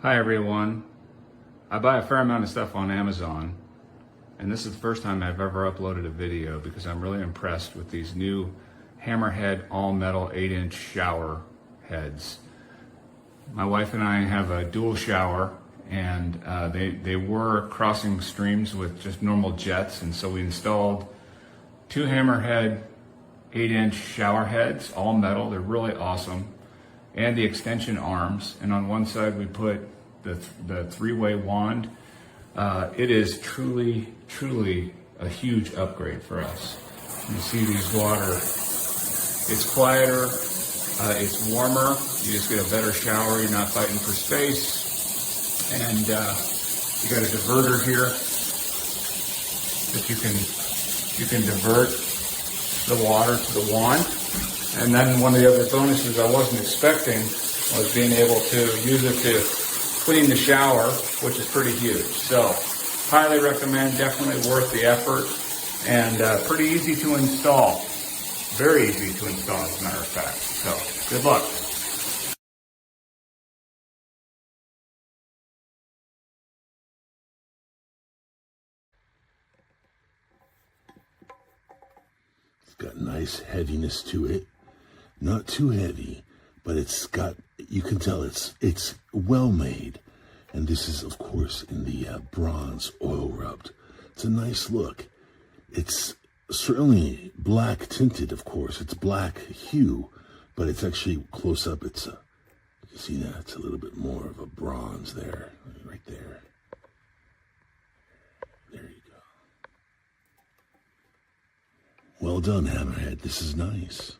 Hi everyone. I buy a fair amount of stuff on Amazon, and this is the first time I've ever uploaded a video because I'm really impressed with these new HammerHead all-metal 8-inch shower heads. My wife and I have a dual shower, and they were crossing streams with just normal jets, and so we installed two HammerHead 8-inch shower heads, all metal. They're really awesome. And the extension arms, and on one side we put the three-way wand. It is truly a huge upgrade for us. You see these water, it's quieter, it's warmer, you just get a better shower, you're not fighting for space, and you got a diverter here that you can divert the water to the wand. And then one of the other bonuses I wasn't expecting was being able to use it to clean the shower, which is pretty huge. So highly recommend, definitely worth the effort, and pretty easy to install. Very easy to install, as a matter of fact. So good luck. It's got nice heaviness to it. Not too heavy, but it's got, you can tell it's well made. And this is, of course, in the bronze oil rubbed. It's a nice look. It's certainly black tinted, of course. It's black hue, but it's actually close up. It's you can see that it's a little bit more of a bronze there, right there. There you go. Well done, HammerHead. This is nice.